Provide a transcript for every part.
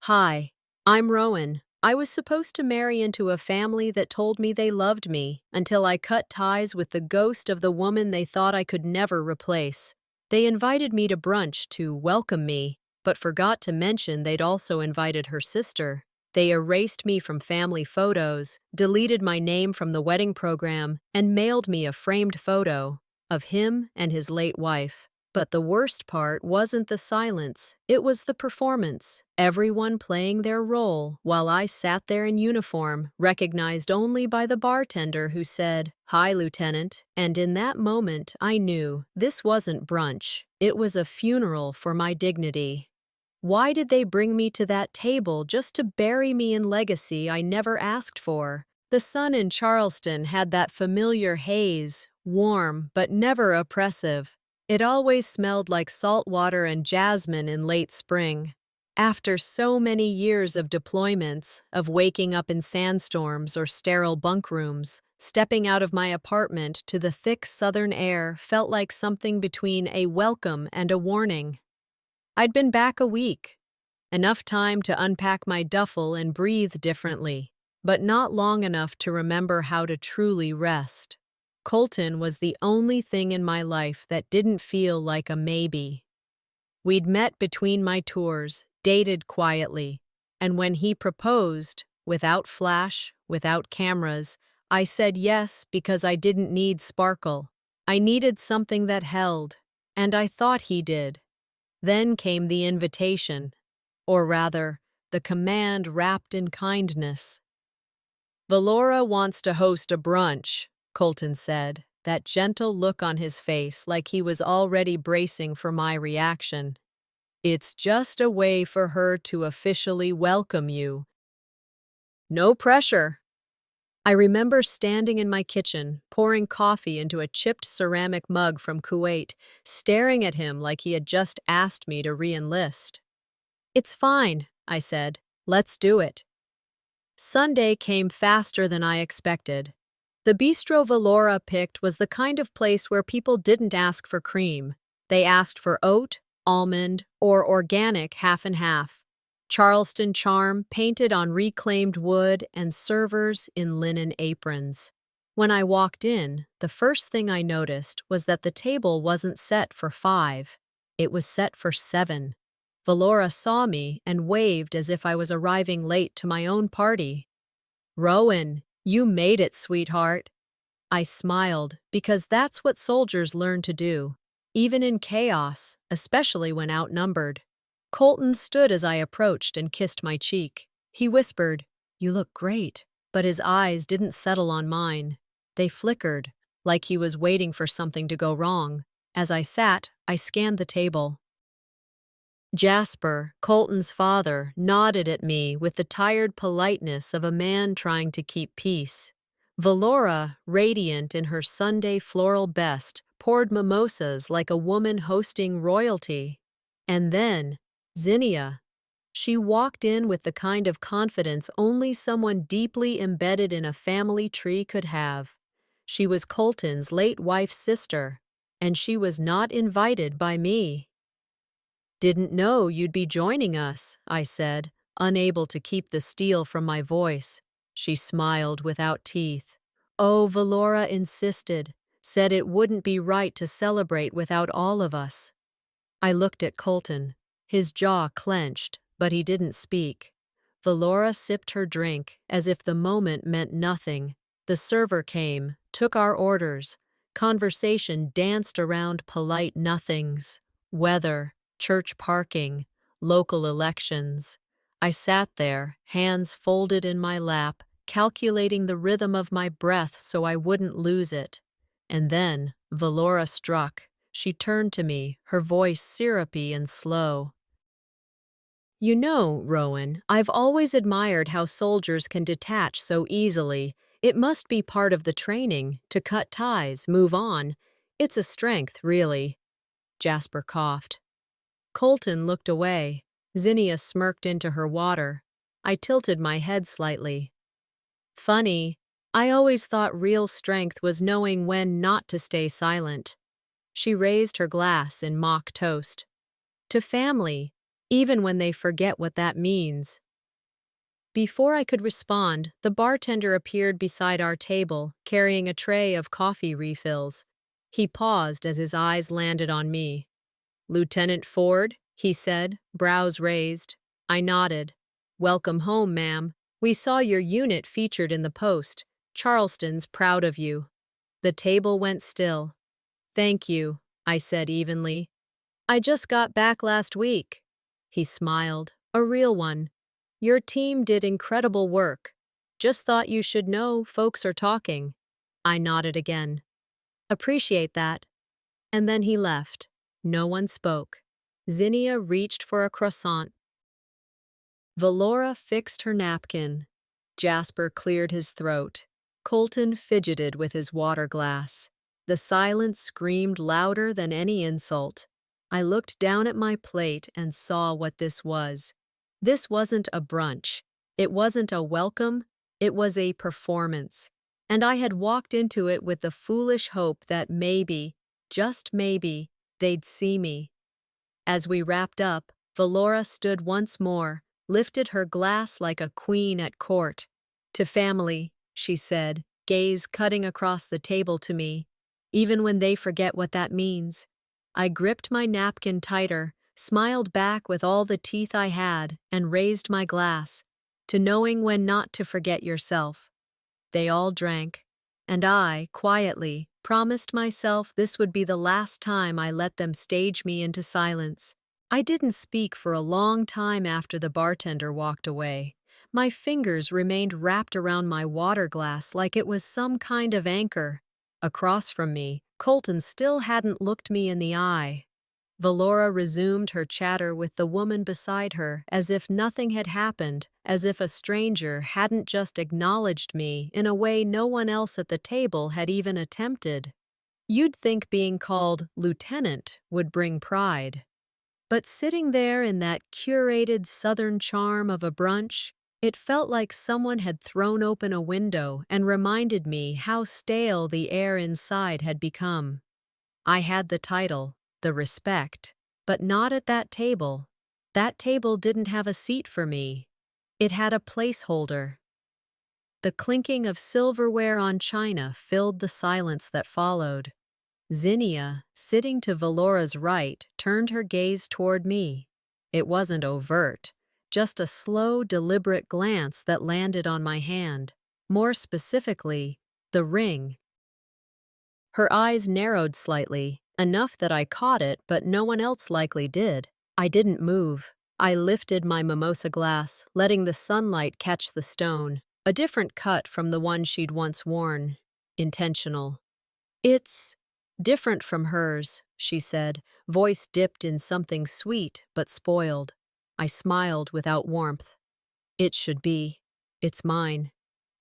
Hi, I'm Rowan. I was supposed to marry into a family that told me they loved me until I cut ties with the ghost of the woman they thought I could never replace. They invited me to brunch to welcome me, but forgot to mention they'd also invited her sister. They erased me from family photos, deleted my name from the wedding program, and mailed me a framed photo of him and his late wife. But the worst part wasn't the silence, it was the performance. Everyone playing their role, while I sat there in uniform, recognized only by the bartender who said, "Hi, Lieutenant." And in that moment, I knew this wasn't brunch. It was a funeral for my dignity. Why did they bring me to that table just to bury me in legacy I never asked for? The sun in Charleston had that familiar haze, warm but never oppressive. It always smelled like salt water and jasmine in late spring. After so many years of deployments, of waking up in sandstorms or sterile bunk rooms, stepping out of my apartment to the thick southern air felt like something between a welcome and a warning. I'd been back a week, enough time to unpack my duffel and breathe differently, but not long enough to remember how to truly rest. Colton was the only thing in my life that didn't feel like a maybe. We'd met between my tours, dated quietly, and when he proposed, without flash, without cameras, I said yes because I didn't need sparkle. I needed something that held, and I thought he did. Then came the invitation, or rather, the command wrapped in kindness. "Valora wants to host a brunch," Colton said, that gentle look on his face like he was already bracing for my reaction. "It's just a way for her to officially welcome you. No pressure." I remember standing in my kitchen, pouring coffee into a chipped ceramic mug from Kuwait, staring at him like he had just asked me to re-enlist. "It's fine," I said. "Let's do it." Sunday came faster than I expected. The bistro Valora picked was the kind of place where people didn't ask for cream. They asked for oat, almond, or organic half and half. Charleston charm painted on reclaimed wood and servers in linen aprons. When I walked in, the first thing I noticed was that the table wasn't set for 5. It was set for 7. Valora saw me and waved as if I was arriving late to my own party. "Rowan, you made it, sweetheart." I smiled because that's what soldiers learn to do, even in chaos, especially when outnumbered. Colton stood as I approached and kissed my cheek. He whispered, "You look great," but his eyes didn't settle on mine. They flickered, like he was waiting for something to go wrong. As I sat, I scanned the table. Jasper, Colton's father, nodded at me with the tired politeness of a man trying to keep peace. Valora, radiant in her Sunday floral best, poured mimosas like a woman hosting royalty. And then, Zinnia. She walked in with the kind of confidence only someone deeply embedded in a family tree could have. She was Colton's late wife's sister, and she was not invited by me. "Didn't know you'd be joining us," I said, unable to keep the steel from my voice. She smiled without teeth. "Oh, Valora insisted, said it wouldn't be right to celebrate without all of us." I looked at Colton. His jaw clenched, but he didn't speak. Valora sipped her drink as if the moment meant nothing. The server came, took our orders. Conversation danced around polite nothings. Weather, church parking, local elections. I sat there, hands folded in my lap, calculating the rhythm of my breath so I wouldn't lose it. And then Valora struck. She turned to me, her voice syrupy and slow. "You know, Rowan, I've always admired how soldiers can detach so easily. It must be part of the training, to cut ties, move on. It's a strength, really." Jasper coughed. Colton looked away. Zinnia smirked into her water. I tilted my head slightly. "Funny, I always thought real strength was knowing when not to stay silent." She raised her glass in mock toast. "To family, even when they forget what that means. Before I could respond, the bartender appeared beside our table, carrying a tray of coffee refills. He paused as his eyes landed on me. "Lieutenant Ford," he said, brows raised. I nodded. "Welcome home, ma'am. We saw your unit featured in the Post. Charleston's proud of you." The table went still. "Thank you," I said evenly. "I just got back last week." He smiled, a real one. "Your team did incredible work. Just thought you should know folks are talking." I nodded again. "Appreciate that." And then he left. No one spoke. Zinnia reached for a croissant. Valora fixed her napkin. Jasper cleared his throat. Colton fidgeted with his water glass. The silence screamed louder than any insult. I looked down at my plate and saw what this was. This wasn't a brunch. It wasn't a welcome. It was a performance. And I had walked into it with the foolish hope that maybe, just maybe, they'd see me. As we wrapped up, Valora stood once more, lifted her glass like a queen at court. "To family," she said, gaze cutting across the table to me, "even when they forget what that means." I gripped my napkin tighter, smiled back with all the teeth I had, and raised my glass. "To knowing when not to forget yourself." They all drank, and I, quietly, promised myself this would be the last time I let them stage me into silence. I didn't speak for a long time after the bartender walked away. My fingers remained wrapped around my water glass like it was some kind of anchor. Across from me, Colton still hadn't looked me in the eye. Valora resumed her chatter with the woman beside her as if nothing had happened, as if a stranger hadn't just acknowledged me in a way no one else at the table had even attempted. You'd think being called lieutenant would bring pride. But sitting there in that curated southern charm of a brunch, it felt like someone had thrown open a window and reminded me how stale the air inside had become. I had the title, the respect, but not at that table. That table didn't have a seat for me. It had a placeholder. The clinking of silverware on china filled the silence that followed. Zinnia, sitting to Valora's right, turned her gaze toward me. It wasn't overt, just a slow, deliberate glance that landed on my hand. More specifically, the ring. Her eyes narrowed slightly, enough that I caught it, but no one else likely did. I didn't move. I lifted my mimosa glass, letting the sunlight catch the stone, a different cut from the one she'd once worn. Intentional. "It's different from hers," she said, voice dipped in something sweet but spoiled. I smiled without warmth. "It should be. It's mine."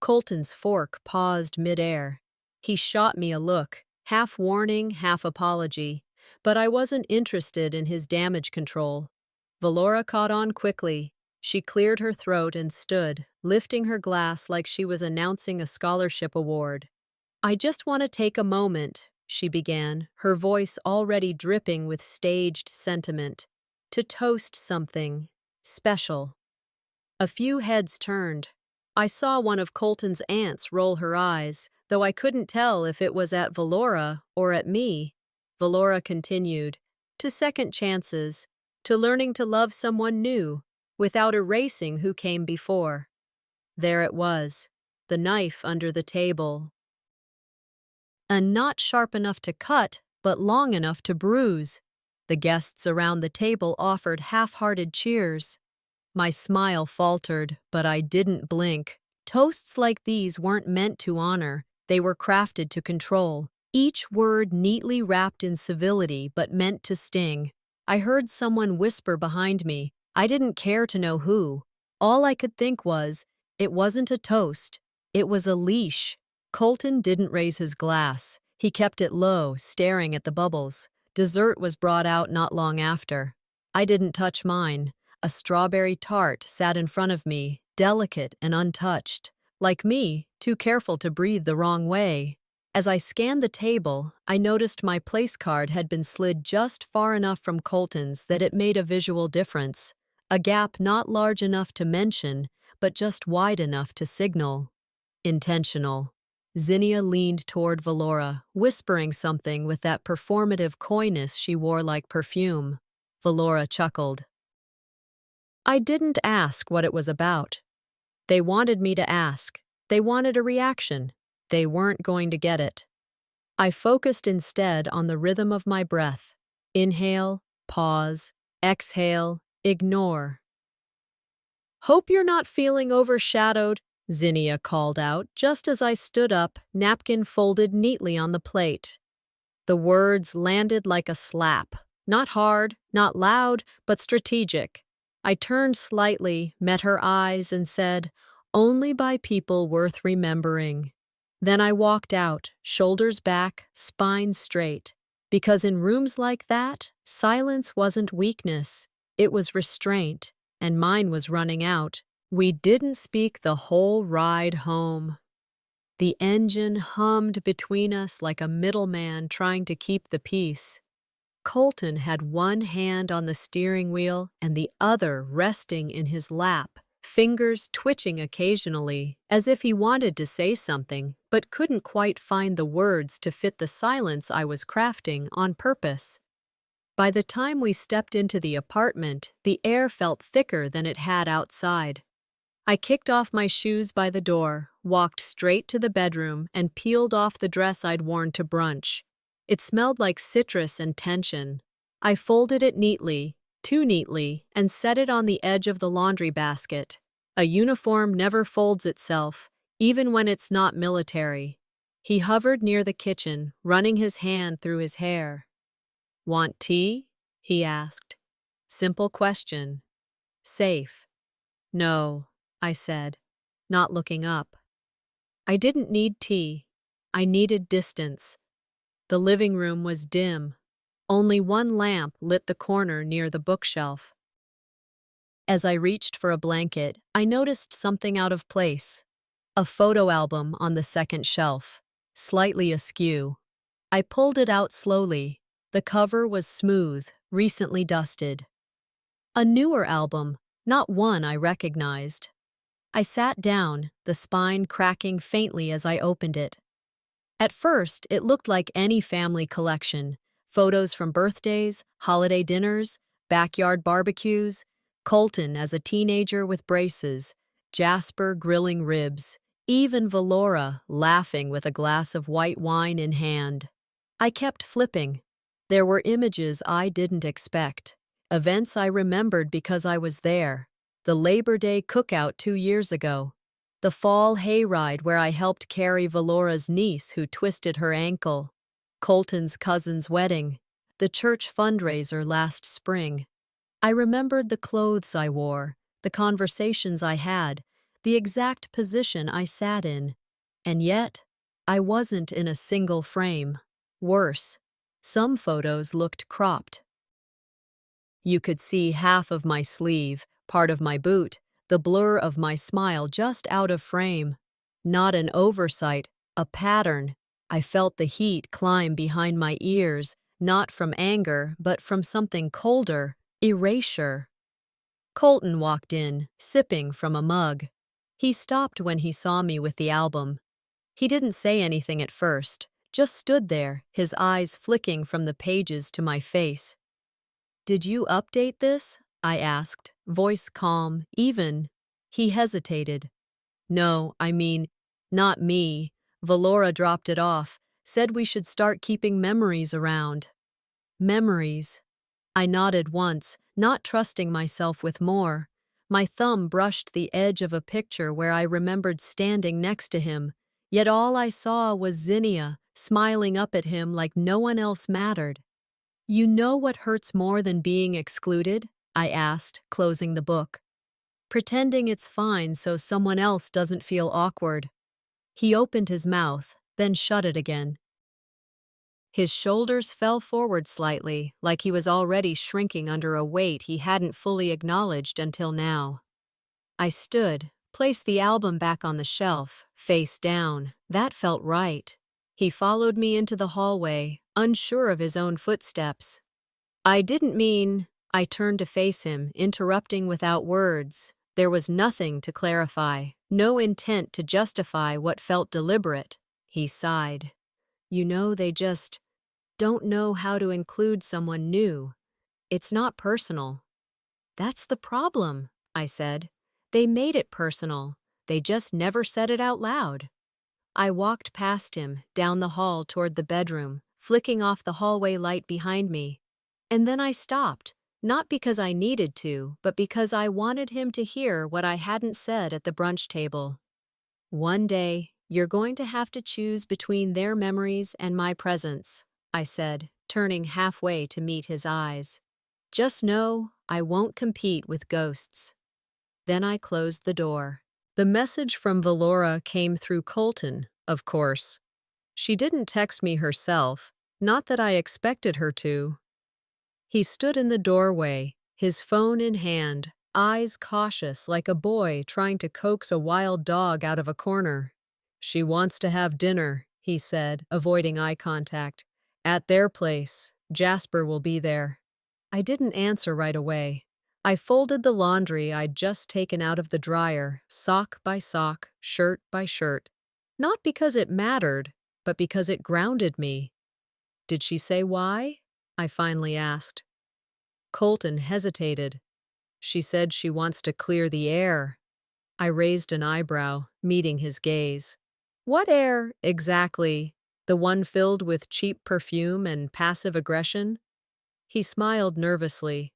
Colton's fork paused midair. He shot me a look, half warning, half apology, but I wasn't interested in his damage control. Valora caught on quickly. She cleared her throat and stood, lifting her glass like she was announcing a scholarship award. "I just want to take a moment," she began, her voice already dripping with staged sentiment, "to toast something special." A few heads turned. I saw one of Colton's aunts roll her eyes, though I couldn't tell if it was at Valora or at me. Valora continued, "To second chances, to learning to love someone new, without erasing who came before." There it was, the knife under the table. And not sharp enough to cut, but long enough to bruise. The guests around the table offered half-hearted cheers. My smile faltered, but I didn't blink. Toasts like these weren't meant to honor, they were crafted to control. Each word neatly wrapped in civility but meant to sting. I heard someone whisper behind me. I didn't care to know who. All I could think was, it wasn't a toast. It was a leash. Colton didn't raise his glass. He kept it low, staring at the bubbles. Dessert was brought out not long after. I didn't touch mine. A strawberry tart sat in front of me, delicate and untouched. Like me, too careful to breathe the wrong way. As I scanned the table, I noticed my place card had been slid just far enough from Colton's that it made a visual difference, a gap not large enough to mention, but just wide enough to signal. Intentional. Zinnia leaned toward Valora, whispering something with that performative coyness she wore like perfume. Valora chuckled. I didn't ask what it was about. They wanted me to ask. They wanted a reaction. They weren't going to get it. I focused instead on the rhythm of my breath. Inhale, pause, exhale, ignore. Hope you're not feeling overshadowed, Zinnia called out just as I stood up, napkin folded neatly on the plate. The words landed like a slap. Not hard, not loud, but strategic. I turned slightly, met her eyes, and said, "Only by people worth remembering." Then I walked out, shoulders back, spine straight. Because in rooms like that, silence wasn't weakness. It was restraint, and mine was running out. We didn't speak the whole ride home. The engine hummed between us like a middleman trying to keep the peace. Colton had one hand on the steering wheel and the other resting in his lap, fingers twitching occasionally, as if he wanted to say something, but couldn't quite find the words to fit the silence I was crafting on purpose. By the time we stepped into the apartment, the air felt thicker than it had outside. I kicked off my shoes by the door, walked straight to the bedroom, and peeled off the dress I'd worn to brunch. It smelled like citrus and tension. I folded it neatly, too neatly, and set it on the edge of the laundry basket. A uniform never folds itself, even when it's not military. He hovered near the kitchen, running his hand through his hair. "Want tea?" he asked. Simple question. Safe. "No," I said, not looking up. I didn't need tea. I needed distance. The living room was dim. Only one lamp lit the corner near the bookshelf. As I reached for a blanket, I noticed something out of place. A photo album on the second shelf, slightly askew. I pulled it out slowly. The cover was smooth, recently dusted. A newer album, not one I recognized. I sat down, the spine cracking faintly as I opened it. At first, it looked like any family collection. Photos from birthdays, holiday dinners, backyard barbecues, Colton as a teenager with braces, Jasper grilling ribs, even Valora laughing with a glass of white wine in hand. I kept flipping. There were images I didn't expect. Events I remembered because I was there. The Labor Day cookout 2 years ago. The fall hayride where I helped carry Valora's niece who twisted her ankle. Colton's cousin's wedding. The church fundraiser last spring. I remembered the clothes I wore, the conversations I had, the exact position I sat in. And yet, I wasn't in a single frame. Worse, some photos looked cropped. You could see half of my sleeve, part of my boot, the blur of my smile just out of frame. Not an oversight, a pattern. I felt the heat climb behind my ears, not from anger, but from something colder, erasure. Colton walked in, sipping from a mug. He stopped when he saw me with the album. He didn't say anything at first, just stood there, his eyes flicking from the pages to my face. "Did you update this?" I asked, voice calm, even. He hesitated. "No, I mean, not me. Valora dropped it off, said we should start keeping memories around." Memories. I nodded once, not trusting myself with more. My thumb brushed the edge of a picture where I remembered standing next to him, yet all I saw was Zinnia, smiling up at him like no one else mattered. "You know what hurts more than being excluded?" I asked, closing the book. "Pretending it's fine so someone else doesn't feel awkward." He opened his mouth, then shut it again. His shoulders fell forward slightly, like he was already shrinking under a weight he hadn't fully acknowledged until now. I stood, placed the album back on the shelf, face down. That felt right. He followed me into the hallway, unsure of his own footsteps. I didn't mean. I turned to face him, interrupting without words. There was nothing to clarify, no intent to justify what felt deliberate. He sighed. You know, they just don't know how to include someone new. It's not personal. That's the problem, I said. They made it personal. They just never said it out loud. I walked past him, down the hall toward the bedroom, flicking off the hallway light behind me. And then I stopped, not because I needed to, but because I wanted him to hear what I hadn't said at the brunch table. One day, you're going to have to choose between their memories and my presence, I said, turning halfway to meet his eyes. Just know, I won't compete with ghosts. Then I closed the door. The message from Valora came through Colton, of course. She didn't text me herself, not that I expected her to. He stood in the doorway, his phone in hand, eyes cautious like a boy trying to coax a wild dog out of a corner. She wants to have dinner, he said, avoiding eye contact. At their place. Jasper will be there. I didn't answer right away. I folded the laundry I'd just taken out of the dryer, sock by sock, shirt by shirt. Not because it mattered, but because it grounded me. Did she say why? I finally asked. Colton hesitated. She said she wants to clear the air. I raised an eyebrow, meeting his gaze. What air, exactly? The one filled with cheap perfume and passive aggression? He smiled nervously.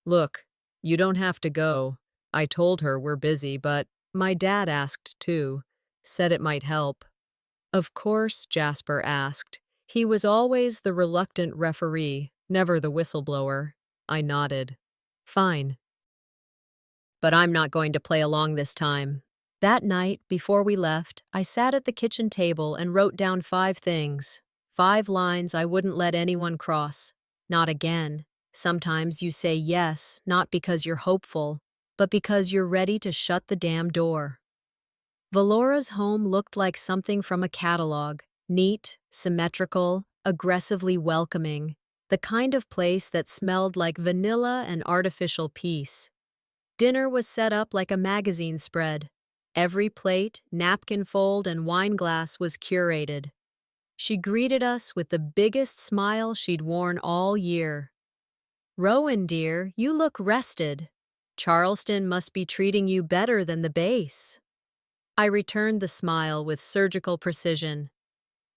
Look, you don't have to go. I told her we're busy, but my dad asked too. Said it might help. Of course, Jasper asked. He was always the reluctant referee, never the whistleblower. I nodded. Fine. But I'm not going to play along this time. That night, before we left, I sat at the kitchen table and wrote down 5 things. 5 lines I wouldn't let anyone cross. Not again. Sometimes you say yes, not because you're hopeful, but because you're ready to shut the damn door. Valora's home looked like something from a catalog. Neat, symmetrical, aggressively welcoming. The kind of place that smelled like vanilla and artificial peace. Dinner was set up like a magazine spread. Every plate, napkin fold, and wine glass was curated. She greeted us with the biggest smile she'd worn all year. Rowan, dear, you look rested. Charleston must be treating you better than the base. I returned the smile with surgical precision.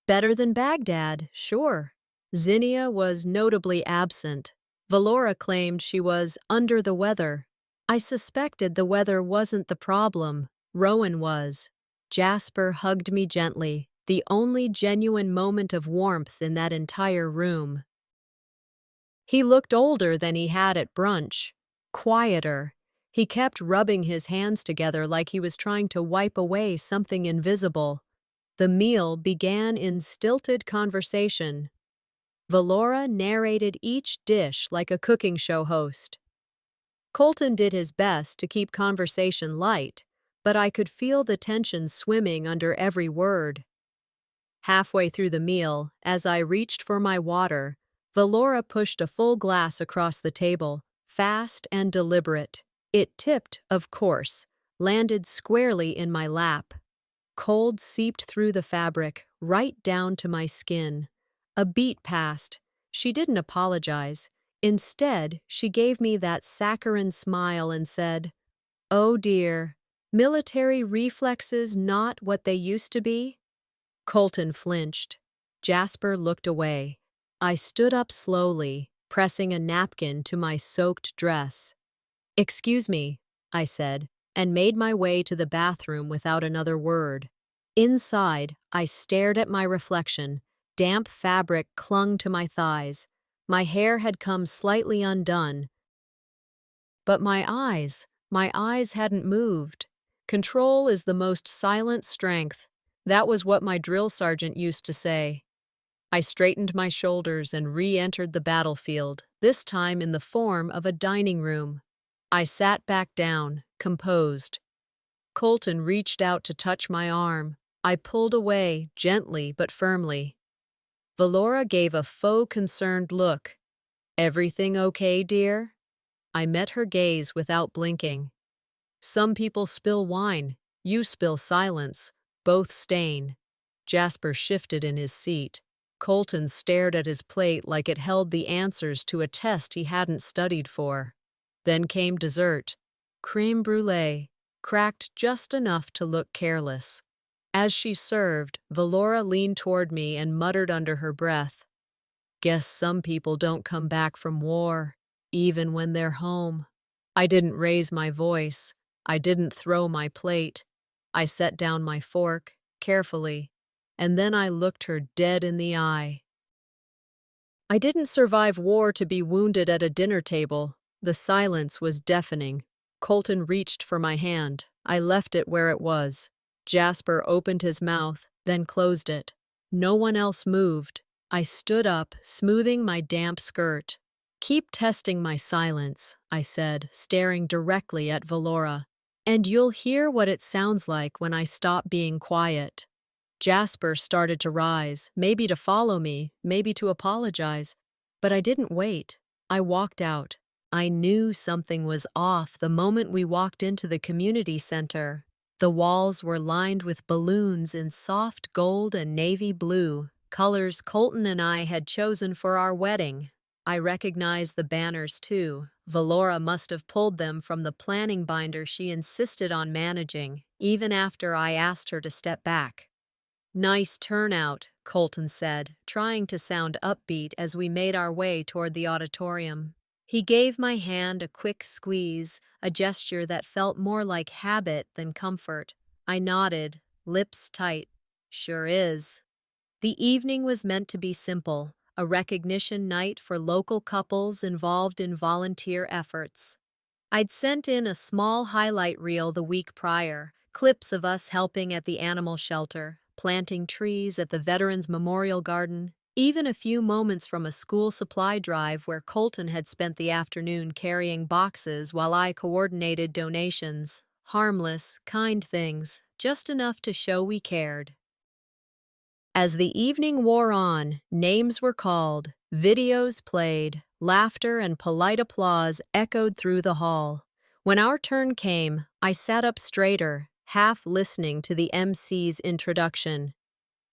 Better than Baghdad, sure. Zinnia was notably absent. Valora claimed she was under the weather. I suspected the weather wasn't the problem. Rowan was. Jasper hugged me gently, the only genuine moment of warmth in that entire room. He looked older than he had at brunch. Quieter. He kept rubbing his hands together like he was trying to wipe away something invisible. The meal began in stilted conversation. Valora narrated each dish like a cooking show host. Colton did his best to keep conversation light, but I could feel the tension swimming under every word. Halfway through the meal, as I reached for my water, Valora pushed a full glass across the table, fast and deliberate. It tipped, of course, landed squarely in my lap. Cold seeped through the fabric, right down to my skin. A beat passed. She didn't apologize. Instead, she gave me that saccharine smile and said, "Oh dear, military reflexes not what they used to be?" Colton flinched. Jasper looked away. I stood up slowly, pressing a napkin to my soaked dress. "Excuse me," I said, and made my way to the bathroom without another word. Inside, I stared at my reflection. Damp fabric clung to my thighs. My hair had come slightly undone. But my eyes hadn't moved. Control is the most silent strength. That was what my drill sergeant used to say. I straightened my shoulders and re-entered the battlefield, this time in the form of a dining room. I sat back down, composed. Colton reached out to touch my arm. I pulled away, gently but firmly. Valora gave a faux concerned look. Everything okay, dear? I met her gaze without blinking. Some people spill wine. You spill silence. Both stain. Jasper shifted in his seat. Colton stared at his plate like it held the answers to a test he hadn't studied for. Then came dessert. Creme brulee, cracked just enough to look careless. As she served, Valora leaned toward me and muttered under her breath, "Guess some people don't come back from war, even when they're home." I didn't raise my voice. I didn't throw my plate. I set down my fork, carefully, and then I looked her dead in the eye. I didn't survive war to be wounded at a dinner table. The silence was deafening. Colton reached for my hand. I left it where it was. Jasper opened his mouth, then closed it. No one else moved. I stood up, smoothing my damp skirt. "Keep testing my silence," I said, staring directly at Valora. "And you'll hear what it sounds like when I stop being quiet." Jasper started to rise, maybe to follow me, maybe to apologize. But I didn't wait. I walked out. I knew something was off the moment we walked into the community center. The walls were lined with balloons in soft gold and navy blue, colors Colton and I had chosen for our wedding. I recognized the banners too. Valora must have pulled them from the planning binder she insisted on managing, even after I asked her to step back. "Nice turnout," Colton said, trying to sound upbeat as we made our way toward the auditorium. He gave my hand a quick squeeze, a gesture that felt more like habit than comfort. I nodded, lips tight. "Sure is." The evening was meant to be simple, a recognition night for local couples involved in volunteer efforts. I'd sent in a small highlight reel the week prior, clips of us helping at the animal shelter, planting trees at the Veterans Memorial Garden, even a few moments from a school supply drive where Colton had spent the afternoon carrying boxes while I coordinated donations. Harmless, kind things, just enough to show we cared. As the evening wore on, names were called, videos played, laughter and polite applause echoed through the hall. When our turn came, I sat up straighter, half listening to the MC's introduction.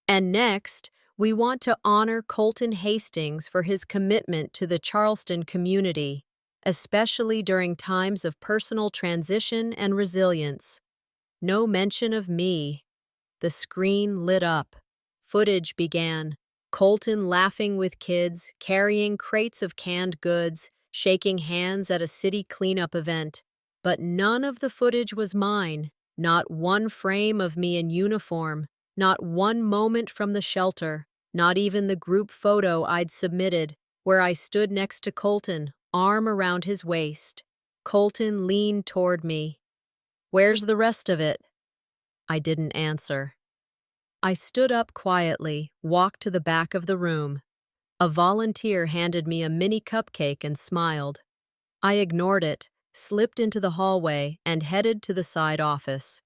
"And next, we want to honor Colton Hastings for his commitment to the Charleston community, especially during times of personal transition and resilience." No mention of me. The screen lit up. Footage began. Colton laughing with kids, carrying crates of canned goods, shaking hands at a city cleanup event. But none of the footage was mine. Not one frame of me in uniform. Not one moment from the shelter. Not even the group photo I'd submitted, where I stood next to Colton, arm around his waist. Colton leaned toward me. "Where's the rest of it?" I didn't answer. I stood up quietly, walked to the back of the room. A volunteer handed me a mini cupcake and smiled. I ignored it, slipped into the hallway, and headed to the side office.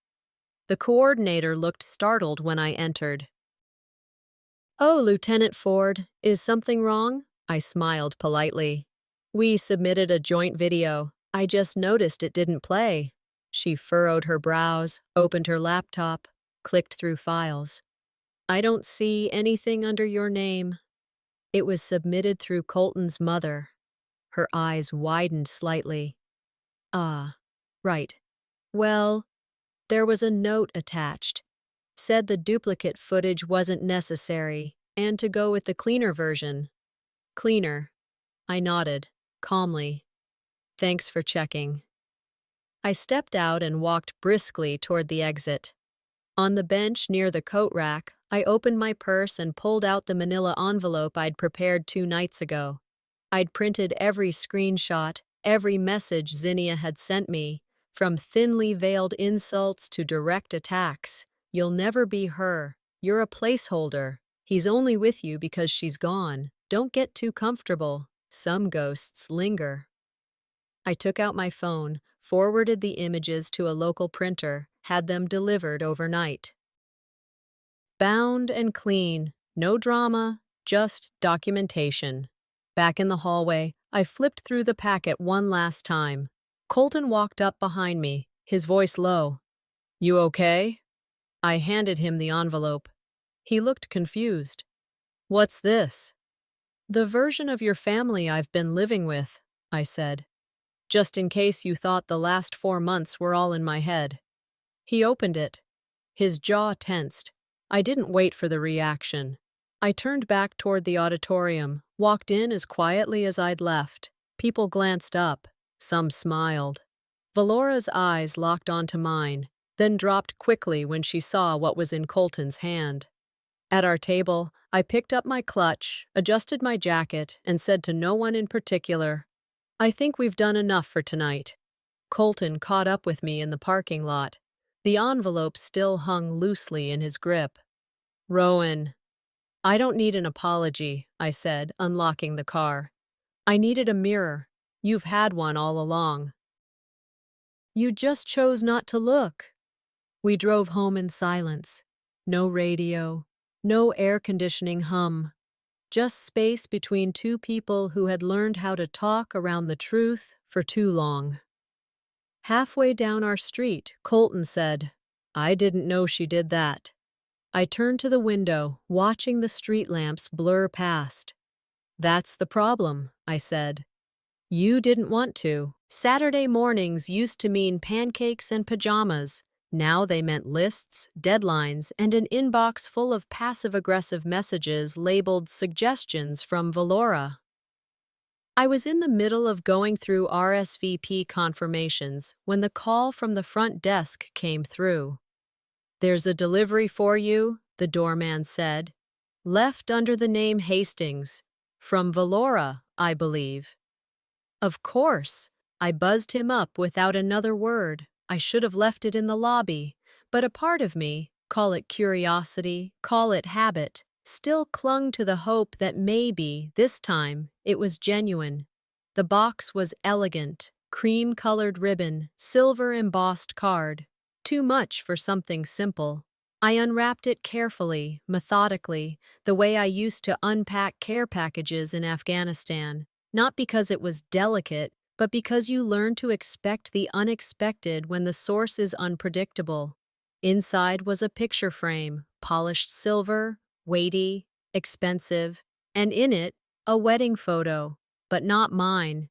The coordinator looked startled when I entered. "Oh, Lieutenant Ford, is something wrong?" I smiled politely. "We submitted a joint video. I just noticed it didn't play." She furrowed her brows, opened her laptop, clicked through files. "I don't see anything under your name." "It was submitted through Colton's mother." Her eyes widened slightly. "Ah, right. Well, there was a note attached. Said the duplicate footage wasn't necessary, and to go with the cleaner version." "Cleaner." I nodded, calmly. "Thanks for checking." I stepped out and walked briskly toward the exit. On the bench near the coat rack, I opened my purse and pulled out the manila envelope I'd prepared 2 nights ago. I'd printed every screenshot, every message Zinnia had sent me, from thinly veiled insults to direct attacks. "You'll never be her. You're a placeholder. He's only with you because she's gone. Don't get too comfortable. Some ghosts linger." I took out my phone, forwarded the images to a local printer, had them delivered overnight. Bound and clean, no drama, just documentation. Back in the hallway, I flipped through the packet one last time. Colton walked up behind me, his voice low. "You okay?" I handed him the envelope. He looked confused. "What's this?" "The version of your family I've been living with," I said. "Just in case you thought the last 4 months were all in my head." He opened it. His jaw tensed. I didn't wait for the reaction. I turned back toward the auditorium, walked in as quietly as I'd left. People glanced up. Some smiled. Valora's eyes locked onto mine, then dropped quickly when she saw what was in Colton's hand. At our table, I picked up my clutch, adjusted my jacket, and said to no one in particular, "I think we've done enough for tonight." Colton caught up with me in the parking lot. The envelope still hung loosely in his grip. "Rowan." "I don't need an apology," I said, unlocking the car. "I needed a mirror. You've had one all along." "You just chose not to look." We drove home in silence. No radio, no air conditioning hum. Just space between two people who had learned how to talk around the truth for too long. Halfway down our street, Colton said, "I didn't know she did that." I turned to the window, watching the street lamps blur past. "That's the problem," I said. "You didn't want to." Saturday mornings used to mean pancakes and pajamas. Now they meant lists, deadlines, and an inbox full of passive-aggressive messages labeled suggestions from Valora. I was in the middle of going through RSVP confirmations when the call from the front desk came through. "There's a delivery for you," the doorman said. "Left under the name Hastings. From Valora, I believe." Of course. I buzzed him up without another word. I should have left it in the lobby, but a part of me, call it curiosity, call it habit, still clung to the hope that maybe, this time, it was genuine. The box was elegant, cream-colored ribbon, silver-embossed card. Too much for something simple. I unwrapped it carefully, methodically, the way I used to unpack care packages in Afghanistan. Not because it was delicate, but because you learn to expect the unexpected when the source is unpredictable. Inside was a picture frame, polished silver, weighty, expensive, and in it, a wedding photo, but not mine.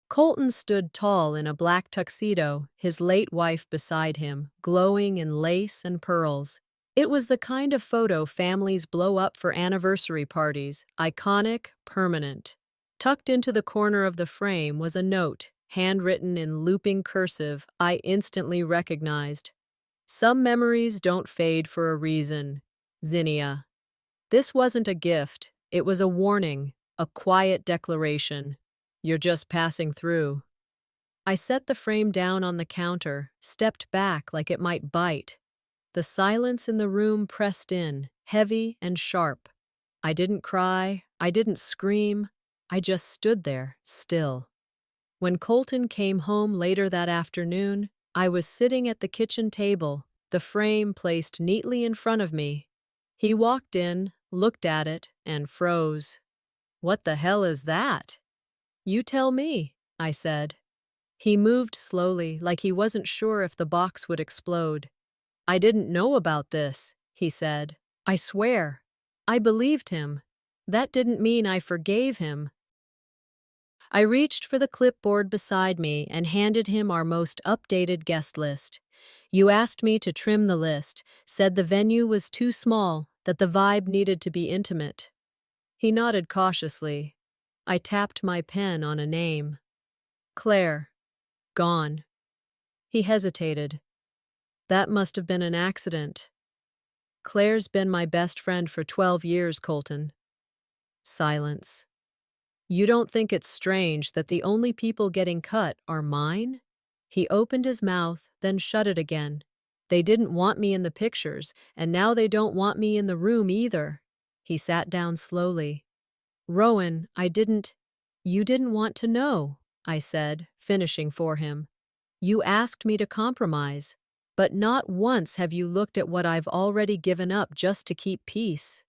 Colton stood tall in a black tuxedo, his late wife beside him, glowing in lace and pearls. It was the kind of photo families blow up for anniversary parties, iconic, permanent. Tucked into the corner of the frame was a note, handwritten in looping cursive I instantly recognized. "Some memories don't fade for a reason. Zinnia." This wasn't a gift, it was a warning, a quiet declaration. "You're just passing through." I set the frame down on the counter, stepped back like it might bite. The silence in the room pressed in, heavy and sharp. I didn't cry, I didn't scream. I just stood there, still. When Colton came home later that afternoon, I was sitting at the kitchen table, the frame placed neatly in front of me. He walked in, looked at it, and froze. "What the hell is that?" "You tell me," I said. He moved slowly, like he wasn't sure if the box would explode. "I didn't know about this," he said. I swear. I believed him. That didn't mean I forgave him. I reached for the clipboard beside me and handed him our most updated guest list. "You asked me to trim the list, said the venue was too small, that the vibe needed to be intimate." He nodded cautiously. I tapped my pen on a name. "Claire. Gone." He hesitated. "That must have been an accident." "Claire's been my best friend for 12 years, Colton." Silence. "You don't think it's strange that the only people getting cut are mine?" He opened his mouth, then shut it again. "They didn't want me in the pictures, and now they don't want me in the room either." He sat down slowly. "Rowan, You didn't want to know," I said, finishing for him. "You asked me to compromise. But not once have you looked at what I've already given up just to keep peace."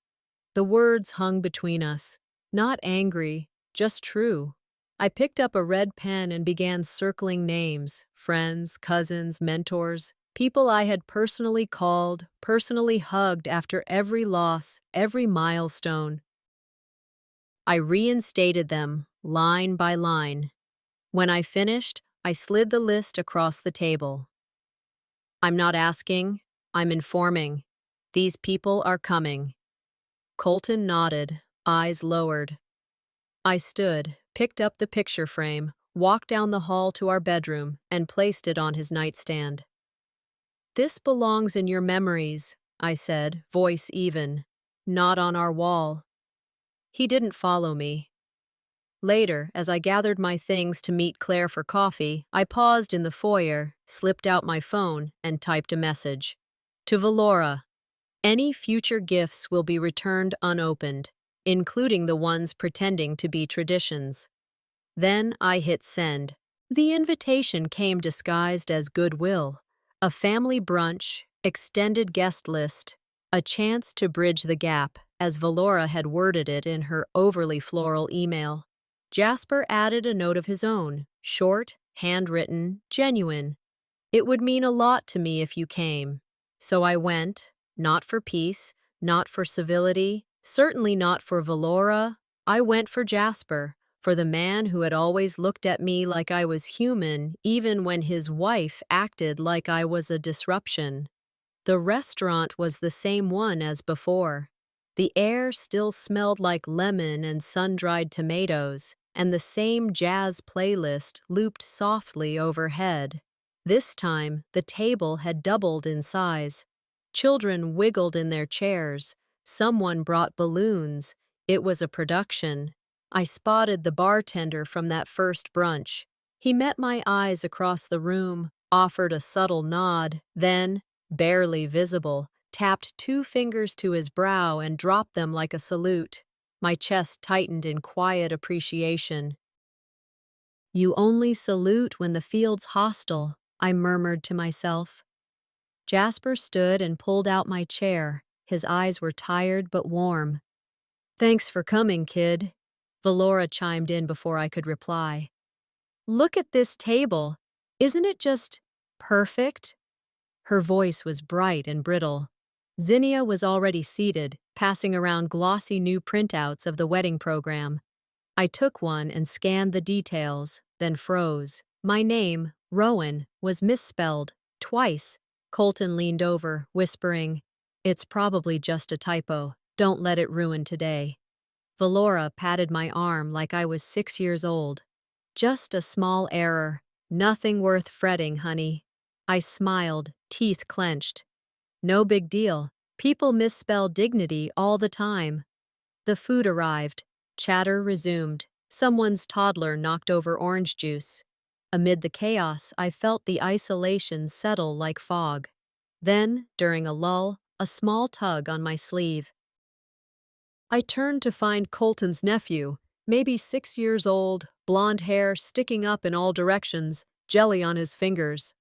The words hung between us, not angry, just true. I picked up a red pen and began circling names, friends, cousins, mentors, people I had personally called, personally hugged after every loss, every milestone. I reinstated them, line by line. When I finished, I slid the list across the table. "I'm not asking, I'm informing. These people are coming." Colton nodded, eyes lowered. I stood, picked up the picture frame, walked down the hall to our bedroom, and placed it on his nightstand. "This belongs in your memories," I said, voice even, "not on our wall." He didn't follow me. Later, as I gathered my things to meet Claire for coffee, I paused in the foyer, slipped out my phone, and typed a message. To Valora, "Any future gifts will be returned unopened, including the ones pretending to be traditions." Then I hit send. The invitation came disguised as goodwill, a family brunch, extended guest list, a chance to bridge the gap, as Valora had worded it in her overly floral email. Jasper added a note of his own, short, handwritten, genuine. "It would mean a lot to me if you came." So I went, not for peace, not for civility, certainly not for Valora. I went for Jasper, for the man who had always looked at me like I was human, even when his wife acted like I was a disruption. The restaurant was the same one as before. The air still smelled like lemon and sun-dried tomatoes, and the same jazz playlist looped softly overhead. This time, the table had doubled in size. Children wiggled in their chairs. Someone brought balloons. It was a production. I spotted the bartender from that first brunch. He met my eyes across the room, offered a subtle nod, then, barely visible, tapped 2 fingers to his brow and dropped them like a salute. My chest tightened in quiet appreciation. "You only salute when the field's hostile," I murmured to myself. Jasper stood and pulled out my chair. His eyes were tired but warm. "Thanks for coming, kid." Valora chimed in before I could reply. "Look at this table. Isn't it just perfect?" Her voice was bright and brittle. Zinnia was already seated, passing around glossy new printouts of the wedding program. I took one and scanned the details, then froze. My name, Rowan, was misspelled, twice. Colton leaned over, whispering, "It's probably just a typo. Don't let it ruin today." Valora patted my arm like I was 6 years old. "Just a small error. Nothing worth fretting, honey." I smiled, teeth clenched. "No big deal. People misspell dignity all the time." The food arrived. Chatter resumed. Someone's toddler knocked over orange juice. Amid the chaos, I felt the isolation settle like fog. Then, during a lull, a small tug on my sleeve. I turned to find Colton's nephew, maybe 6 years old, blonde hair sticking up in all directions, jelly on his fingers.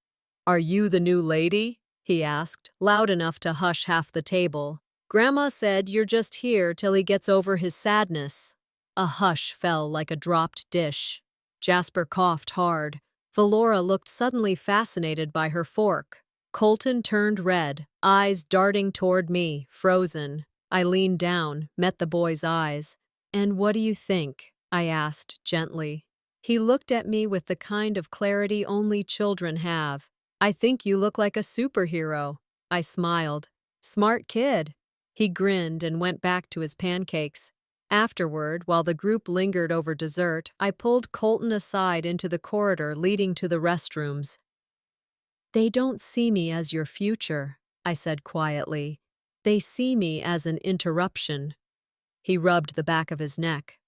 "Are you the new lady?" he asked, loud enough to hush half the table. "Grandma said you're just here till he gets over his sadness." A hush fell like a dropped dish. Jasper coughed hard. Valora looked suddenly fascinated by her fork. Colton turned red, eyes darting toward me, frozen. I leaned down, met the boy's eyes. "And what do you think?" I asked, gently. He looked at me with the kind of clarity only children have. "I think you look like a superhero." I smiled. "Smart kid." He grinned and went back to his pancakes. Afterward, while the group lingered over dessert, I pulled Colton aside into the corridor leading to the restrooms. "They don't see me as your future," I said quietly. "They see me as an interruption." He rubbed the back of his neck.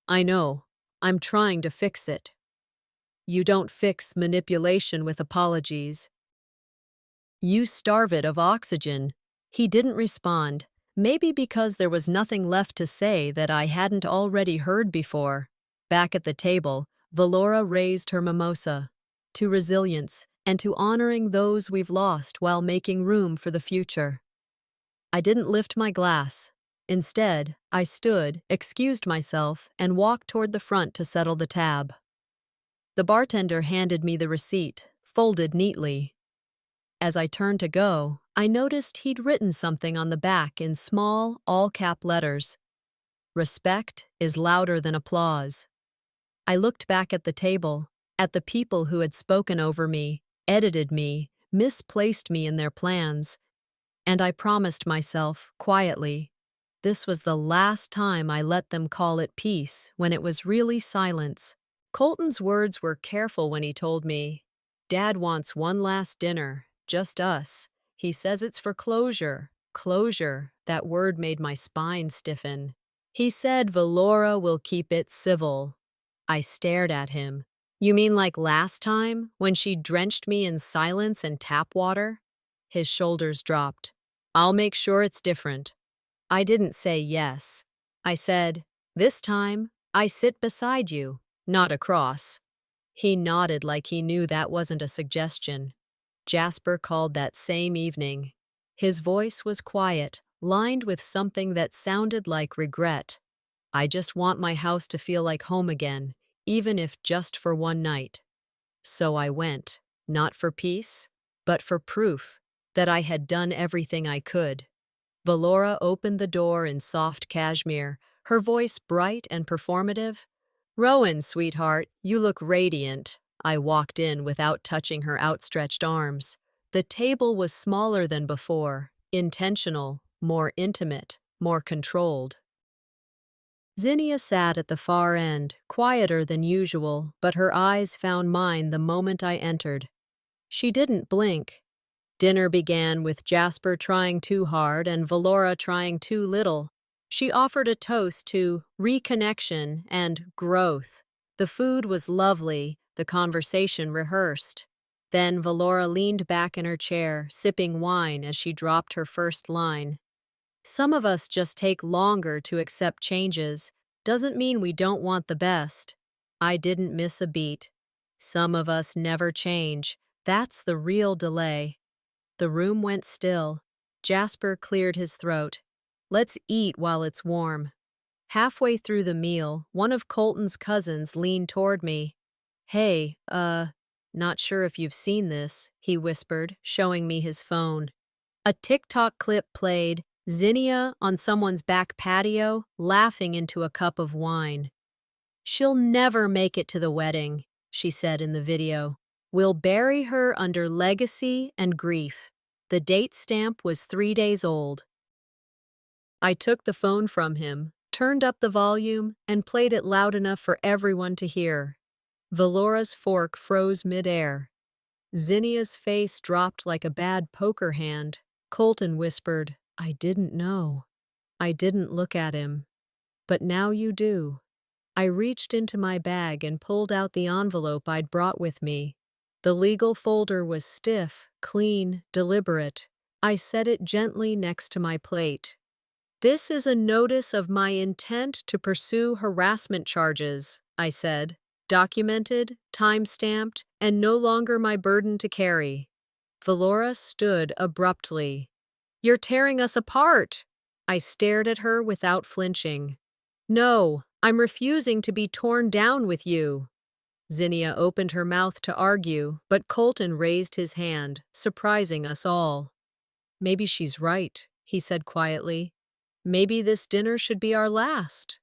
"I know. I'm trying to fix it." "You don't fix manipulation with apologies. You starve it of oxygen." He didn't respond, maybe because there was nothing left to say that I hadn't already heard before. Back at the table, Valora raised her mimosa. "To resilience, and to honoring those we've lost while making room for the future. I didn't lift my glass. Instead, I stood, excused myself, and walked toward the front to settle the tab. The bartender handed me the receipt, folded neatly. As I turned to go, I noticed he'd written something on the back in small, all-cap letters. Respect is louder than applause. I looked back at the table, at the people who had spoken over me, edited me, misplaced me in their plans, and I promised myself, quietly, this was the last time I let them call it peace when it was really silence. Colton's words were careful when he told me, "Dad wants one last dinner, just us. He says it's for closure." Closure, that word made my spine stiffen. He said Valora will keep it civil. I stared at him. You mean like last time, when she drenched me in silence and tap water? His shoulders dropped. I'll make sure it's different. I didn't say yes. I said, this time, I sit beside you, not across. He nodded like he knew that wasn't a suggestion. Jasper called that same evening. His voice was quiet, lined with something that sounded like regret. I just want my house to feel like home again, even if just for one night. So I went, not for peace, but for proof that I had done everything I could. Valora opened the door in soft cashmere, her voice bright and performative. Rowan, sweetheart, you look radiant. I walked in without touching her outstretched arms. The table was smaller than before, intentional, more intimate, more controlled. Zinnia sat at the far end, quieter than usual, but her eyes found mine the moment I entered. She didn't blink. Dinner began with Jasper trying too hard and Valora trying too little. She offered a toast to reconnection and growth. The food was lovely, the conversation rehearsed. Then Valora leaned back in her chair, sipping wine as she dropped her first line. Some of us just take longer to accept changes. Doesn't mean we don't want the best. I didn't miss a beat. Some of us never change. That's the real delay. The room went still. Jasper cleared his throat. Let's eat while it's warm. Halfway through the meal, one of Colton's cousins leaned toward me. Hey, not sure if you've seen this, he whispered, showing me his phone. A TikTok clip played, Zinnia on someone's back patio, laughing into a cup of wine. She'll never make it to the wedding, she said in the video. We'll bury her under legacy and grief. The date stamp was 3 days old. I took the phone from him, turned up the volume, and played it loud enough for everyone to hear. Valora's fork froze midair. Zinnia's face dropped like a bad poker hand. Colton whispered, I didn't know. I didn't look at him. But now you do. I reached into my bag and pulled out the envelope I'd brought with me. The legal folder was stiff, clean, deliberate. I set it gently next to my plate. This is a notice of my intent to pursue harassment charges, I said. Documented, time-stamped, and no longer my burden to carry. Valora stood abruptly. You're tearing us apart. I stared at her without flinching. No, I'm refusing to be torn down with you. Zinnia opened her mouth to argue, but Colton raised his hand, surprising us all. Maybe she's right, he said quietly. Maybe this dinner should be our last.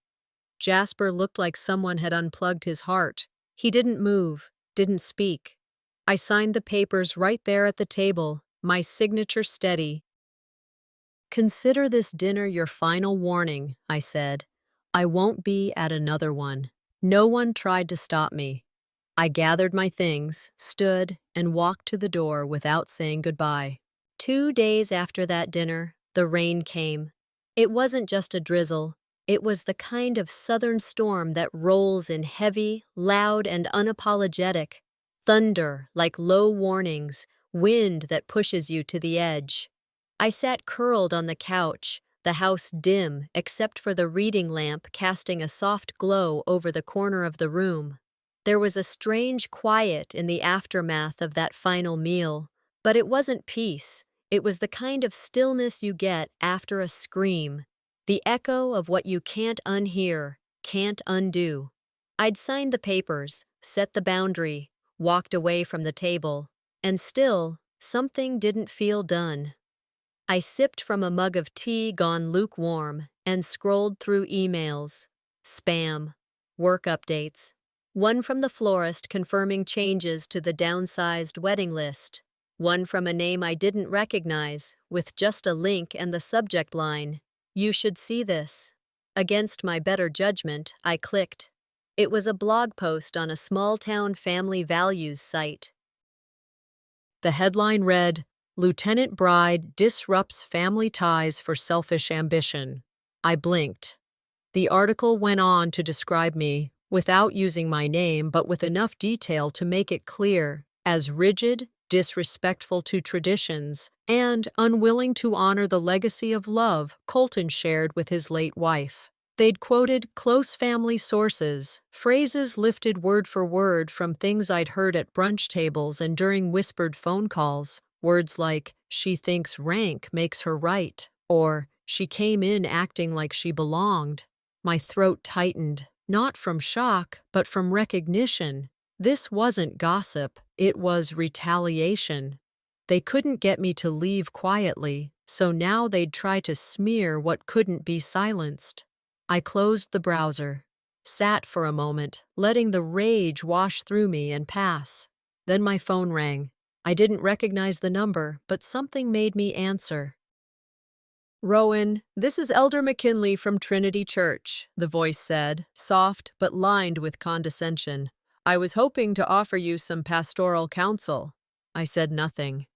Jasper looked like someone had unplugged his heart. He didn't move, didn't speak. I signed the papers right there at the table, my signature steady. Consider this dinner your final warning, I said. I won't be at another one. No one tried to stop me. I gathered my things, stood, and walked to the door without saying goodbye. 2 days after that dinner, the rain came. It wasn't just a drizzle. It was the kind of southern storm that rolls in heavy, loud, and unapologetic. Thunder, like low warnings, wind that pushes you to the edge. I sat curled on the couch, the house dim except for the reading lamp casting a soft glow over the corner of the room. There was a strange quiet in the aftermath of that final meal, but it wasn't peace. It was the kind of stillness you get after a scream, the echo of what you can't unhear, can't undo. I'd signed the papers, set the boundary, walked away from the table, and still, something didn't feel done. I sipped from a mug of tea gone lukewarm and scrolled through emails. Spam. Work updates. One from the florist confirming changes to the downsized wedding list. One from a name I didn't recognize, with just a link and the subject line, "You should see this." Against my better judgment, I clicked. It was a blog post on a small-town family values site. The headline read, "Lieutenant Bride Disrupts Family Ties for Selfish Ambition." I blinked. The article went on to describe me, without using my name but with enough detail to make it clear, as rigid, disrespectful to traditions, and unwilling to honor the legacy of love Colton shared with his late wife. They'd quoted close family sources, phrases lifted word for word from things I'd heard at brunch tables and during whispered phone calls. Words like, "She thinks rank makes her right," or "She came in acting like she belonged." My throat tightened, not from shock, but from recognition. This wasn't gossip, it was retaliation. They couldn't get me to leave quietly, so now they'd try to smear what couldn't be silenced. I closed the browser, sat for a moment, letting the rage wash through me and pass. Then my phone rang. I didn't recognize the number, but something made me answer. "Rowan, this is Elder McKinley from Trinity Church," the voice said, soft but lined with condescension. "I was hoping to offer you some pastoral counsel." I said nothing.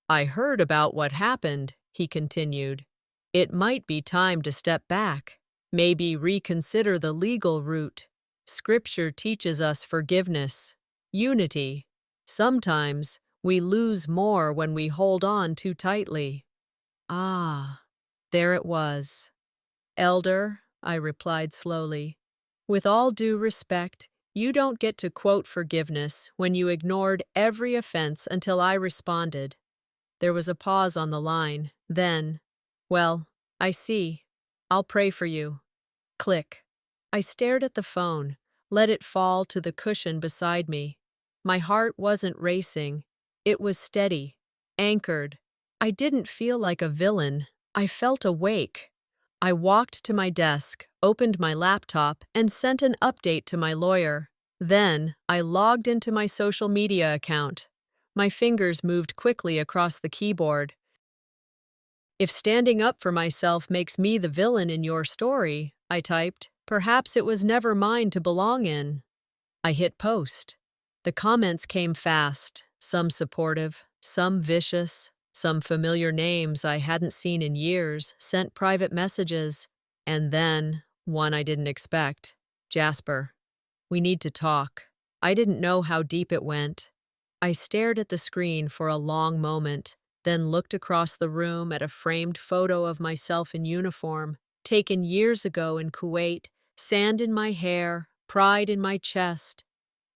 "I heard about what happened," he continued. "It might be time to step back. Maybe reconsider the legal route. Scripture teaches us forgiveness, unity. Sometimes we lose more when we hold on too tightly." Ah, there it was. "Elder," I replied slowly, "with all due respect, you don't get to quote forgiveness when you ignored every offense until I responded." There was a pause on the line. Then, "Well, I see. I'll pray for you." Click. I stared at the phone, let it fall to the cushion beside me. My heart wasn't racing. It was steady, anchored. I didn't feel like a villain. I felt awake. I walked to my desk, opened my laptop, and sent an update to my lawyer. Then, I logged into my social media account. My fingers moved quickly across the keyboard. "If standing up for myself makes me the villain in your story," I typed, "perhaps it was never mine to belong in." I hit post. The comments came fast, some supportive, some vicious, some familiar names I hadn't seen in years, sent private messages. And then, one I didn't expect. "Jasper, we need to talk." I didn't know how deep it went. I stared at the screen for a long moment, then looked across the room at a framed photo of myself in uniform, taken years ago in Kuwait, sand in my hair, pride in my chest.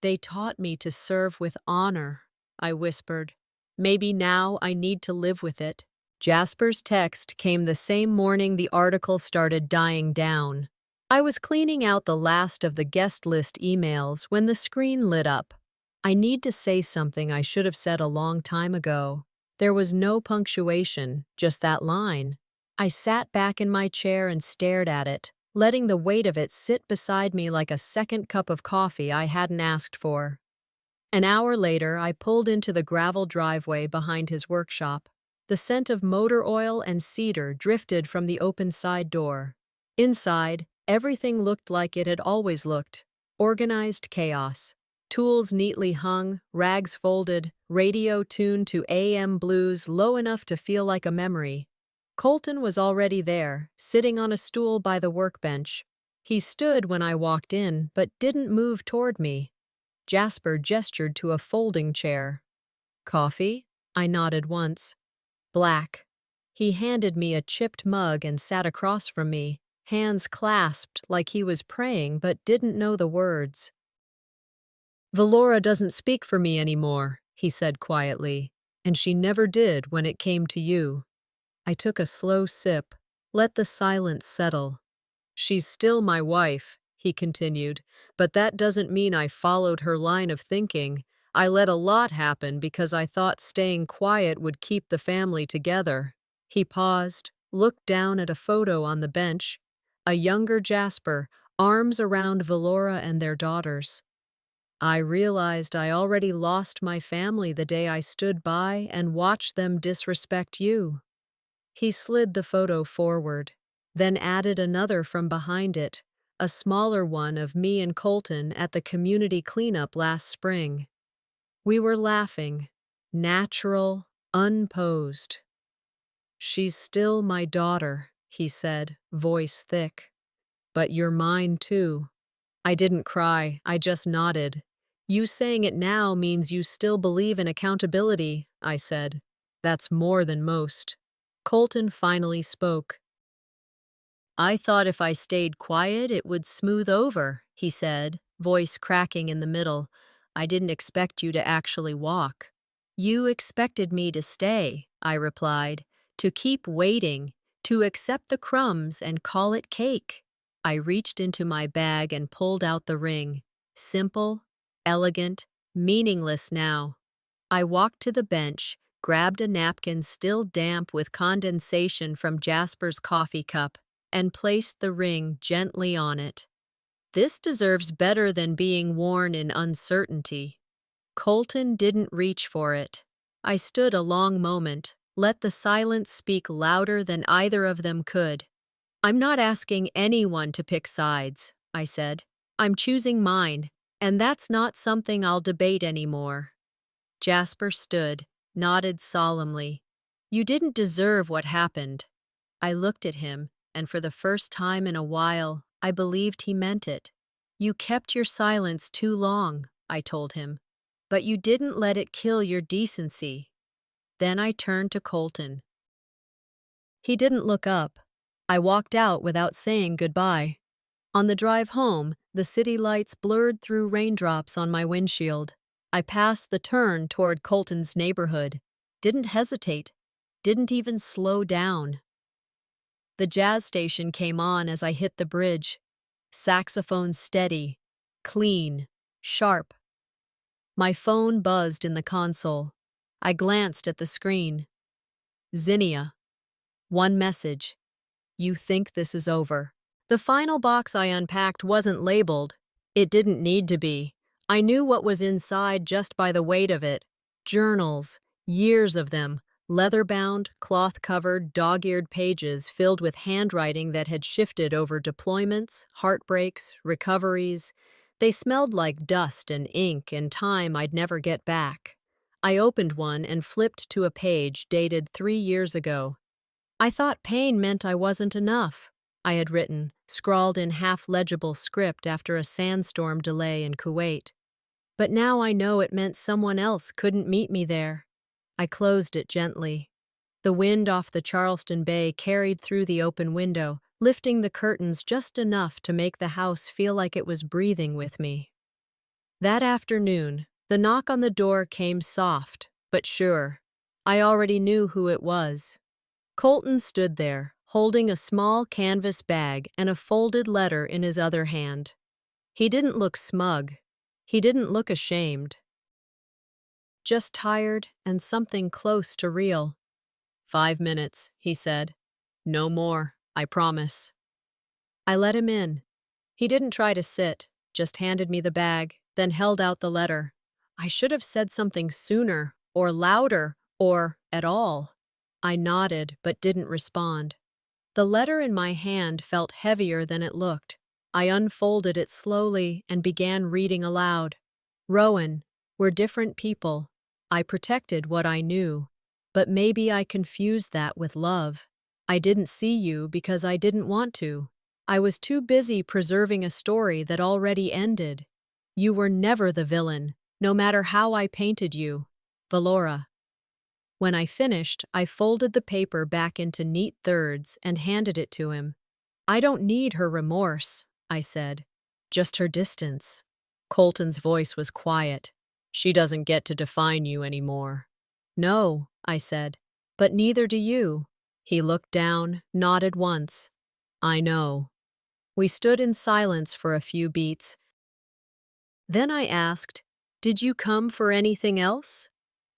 "They taught me to serve with honor," I whispered. "Maybe now I need to live with it." Jasper's text came the same morning the article started dying down. I was cleaning out the last of the guest list emails when the screen lit up. I need to say something I should have said a long time ago. There was no punctuation, just that line. I sat back in my chair and stared at it, letting the weight of it sit beside me like a second cup of coffee I hadn't asked for. An hour later, I pulled into the gravel driveway behind his workshop. The scent of motor oil and cedar drifted from the open side door. Inside, everything looked like it had always looked. Organized chaos. Tools neatly hung, rags folded, radio tuned to AM blues low enough to feel like a memory. Colton was already there, sitting on a stool by the workbench. He stood when I walked in, but didn't move toward me. Jasper gestured to a folding chair. "Coffee?" I nodded once. "Black." He handed me a chipped mug and sat across from me, hands clasped like he was praying but didn't know the words. Valora doesn't speak for me anymore, he said quietly, and she never did when it came to you. I took a slow sip, let the silence settle. She's still my wife, he continued, but that doesn't mean I followed her line of thinking. I let a lot happen because I thought staying quiet would keep the family together. He paused, looked down at a photo on the bench, a younger Jasper, arms around Valora and their daughters. I realized I already lost my family the day I stood by and watched them disrespect you. He slid the photo forward, then added another from behind it, a smaller one of me and Colton at the community cleanup last spring. We were laughing, natural, unposed. She's still my daughter, he said, voice thick. But you're mine too. I didn't cry, I just nodded. You saying it now means you still believe in accountability, I said. That's more than most. Colton finally spoke. I thought if I stayed quiet, it would smooth over, he said, voice cracking in the middle. I didn't expect you to actually walk. You expected me to stay, I replied, to keep waiting, to accept the crumbs and call it cake. I reached into my bag and pulled out the ring. Simple, elegant, meaningless now. I walked to the bench, grabbed a napkin still damp with condensation from Jasper's coffee cup, and placed the ring gently on it. This deserves better than being worn in uncertainty. Colton didn't reach for it. I stood a long moment, let the silence speak louder than either of them could. I'm not asking anyone to pick sides, I said. I'm choosing mine, and that's not something I'll debate anymore. Jasper stood, nodded solemnly. You didn't deserve what happened. I looked at him, and for the first time in a while, I believed he meant it. You kept your silence too long, I told him, but you didn't let it kill your decency. Then I turned to Colton. He didn't look up. I walked out without saying goodbye. On the drive home, the city lights blurred through raindrops on my windshield. I passed the turn toward Colton's neighborhood. Didn't hesitate. Didn't even slow down. The jazz station came on as I hit the bridge. Saxophone steady, clean, sharp. My phone buzzed in the console. I glanced at the screen. Zinnia. One message. You think this is over. The final box I unpacked wasn't labeled. It didn't need to be. I knew what was inside just by the weight of it. Journals, years of them, leather-bound, cloth-covered, dog-eared pages filled with handwriting that had shifted over deployments, heartbreaks, recoveries. They smelled like dust and ink and time I'd never get back. I opened one and flipped to a page dated 3 years ago. I thought pain meant I wasn't enough, I had written, scrawled in half-legible script after a sandstorm delay in Kuwait. But now I know it meant someone else couldn't meet me there. I closed it gently. The wind off the Charleston Bay carried through the open window, lifting the curtains just enough to make the house feel like it was breathing with me. That afternoon, the knock on the door came soft, but sure. I already knew who it was. Colton stood there, holding a small canvas bag and a folded letter in his other hand. He didn't look smug. He didn't look ashamed. Just tired and something close to real. 5 minutes, he said. No more, I promise. I let him in. He didn't try to sit, just handed me the bag, then held out the letter. I should have said something sooner, or louder, or at all. I nodded, but didn't respond. The letter in my hand felt heavier than it looked. I unfolded it slowly and began reading aloud. Rowan, we're different people. I protected what I knew, but maybe I confused that with love. I didn't see you because I didn't want to. I was too busy preserving a story that already ended. You were never the villain, no matter how I painted you. Valora. When I finished, I folded the paper back into neat thirds and handed it to him. I don't need her remorse, I said. Just her distance. Colton's voice was quiet. She doesn't get to define you anymore. No, I said, but neither do you. He looked down, nodded once. I know. We stood in silence for a few beats. Then I asked, "Did you come for anything else?"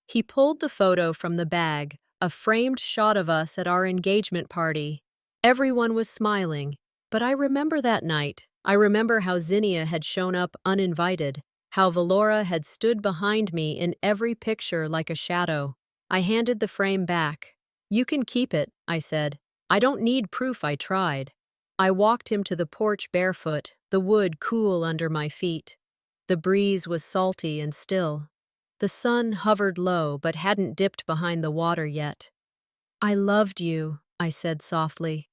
He pulled the photo from the bag, a framed shot of us at our engagement party. Everyone was smiling, but I remember that night. I remember how Zinnia had shown up uninvited, how Valora had stood behind me in every picture like a shadow. I handed the frame back. "You can keep it," I said. "I don't need proof I tried." I walked him to the porch barefoot, the wood cool under my feet. The breeze was salty and still. The sun hovered low but hadn't dipped behind the water yet. "I loved you," I said softly.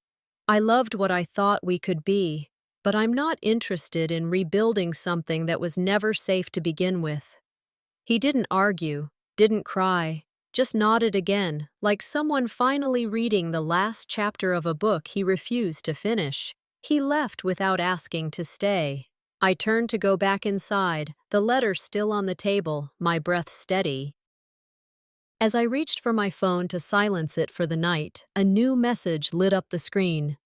"I loved what I thought we could be, but I'm not interested in rebuilding something that was never safe to begin with." He didn't argue, didn't cry, just nodded again, like someone finally reading the last chapter of a book he refused to finish. He left without asking to stay. I turned to go back inside, the letter still on the table, my breath steady. As I reached for my phone to silence it for the night, a new message lit up the screen.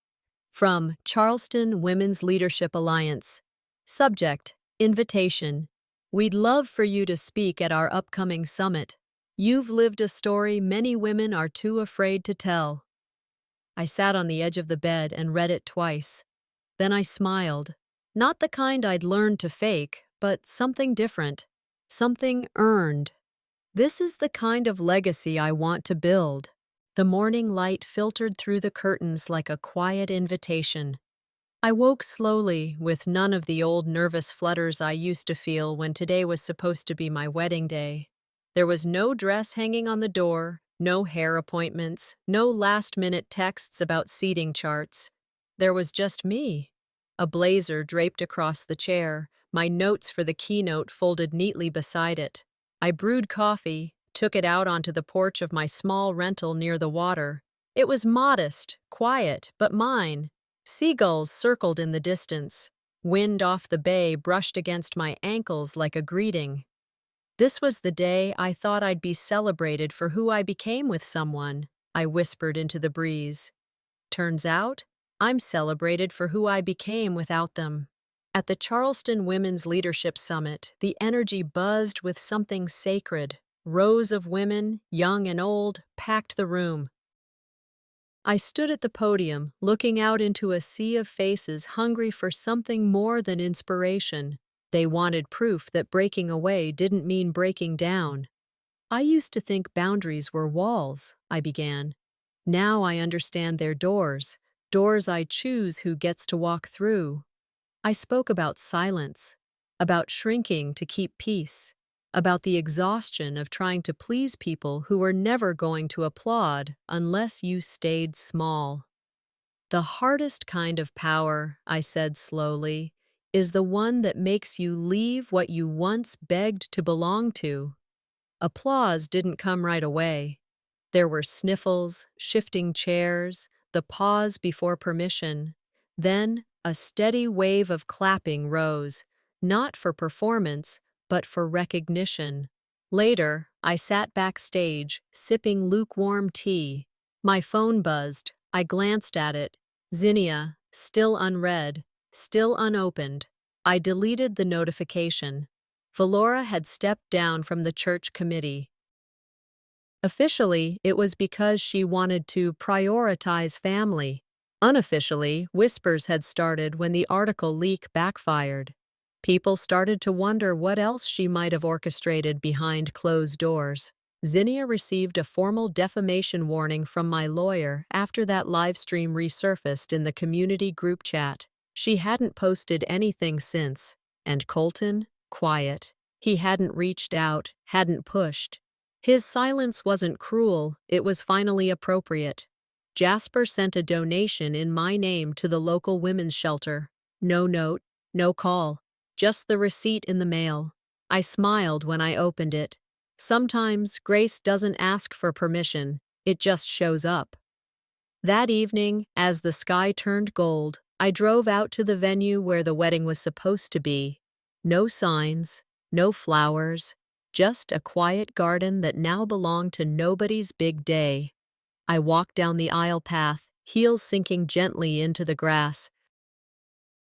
From Charleston Women's Leadership Alliance. Subject: Invitation. "We'd love for you to speak at our upcoming summit. You've lived a story many women are too afraid to tell." I sat on the edge of the bed and read it twice. Then I smiled. Not the kind I'd learned to fake, but something different. Something earned. This is the kind of legacy I want to build. The morning light filtered through the curtains like a quiet invitation. I woke slowly, with none of the old nervous flutters I used to feel when today was supposed to be my wedding day. There was no dress hanging on the door, no hair appointments, no last-minute texts about seating charts. There was just me. A blazer draped across the chair, my notes for the keynote folded neatly beside it. I brewed coffee, took it out onto the porch of my small rental near the water. It was modest, quiet, but mine. Seagulls circled in the distance. Wind off the bay brushed against my ankles like a greeting. This was the day I thought I'd be celebrated for who I became with someone, I whispered into the breeze. Turns out, I'm celebrated for who I became without them. At the Charleston Women's Leadership Summit, the energy buzzed with something sacred. Rows of women, young and old, packed the room. I stood at the podium, looking out into a sea of faces hungry for something more than inspiration. They wanted proof that breaking away didn't mean breaking down. "I used to think boundaries were walls," I began. "Now I understand they're doors. Doors I choose who gets to walk through." I spoke about silence, about shrinking to keep peace, about the exhaustion of trying to please people who were never going to applaud unless you stayed small. "The hardest kind of power," I said slowly, "is the one that makes you leave what you once begged to belong to." Applause didn't come right away. There were sniffles, shifting chairs, the pause before permission. Then a steady wave of clapping rose, not for performance, but for recognition. Later, I sat backstage, sipping lukewarm tea. My phone buzzed. I glanced at it. Zinnia, still unread, still unopened. I deleted the notification. Valora had stepped down from the church committee. Officially, it was because she wanted to prioritize family. Unofficially, whispers had started when the article leak backfired. People started to wonder what else she might have orchestrated behind closed doors. Zinnia received a formal defamation warning from my lawyer after that livestream resurfaced in the community group chat. She hadn't posted anything since. And Colton? Quiet. He hadn't reached out, hadn't pushed. His silence wasn't cruel, it was finally appropriate. Jasper sent a donation in my name to the local women's shelter. No note, no call, just the receipt in the mail. I smiled when I opened it. Sometimes grace doesn't ask for permission, it just shows up. That evening, as the sky turned gold, I drove out to the venue where the wedding was supposed to be. No signs, no flowers, just a quiet garden that now belonged to nobody's big day. I walked down the aisle path, heels sinking gently into the grass.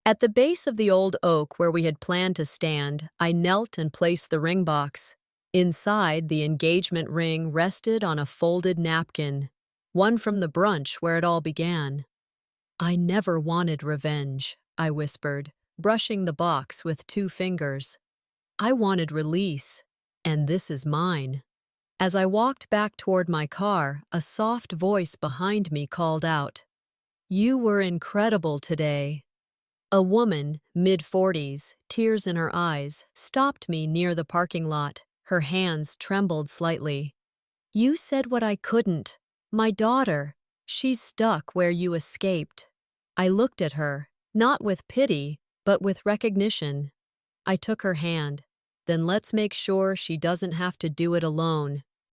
At the base of the old oak where we had planned to stand, I knelt and placed the ring box. Inside, the engagement ring rested on a folded napkin, one from the brunch where it all began. I never wanted revenge, I whispered, brushing the box with 2 fingers. I wanted release, and this is mine. As I walked back toward my car, a soft voice behind me called out, "You were incredible today." A woman, mid-40s, tears in her eyes, stopped me near the parking lot. Her hands trembled slightly. "You said what I couldn't. My daughter. She's stuck where you escaped." I looked at her, not with pity, but with recognition. I took her hand. "Then let's make sure she doesn't have to do it alone."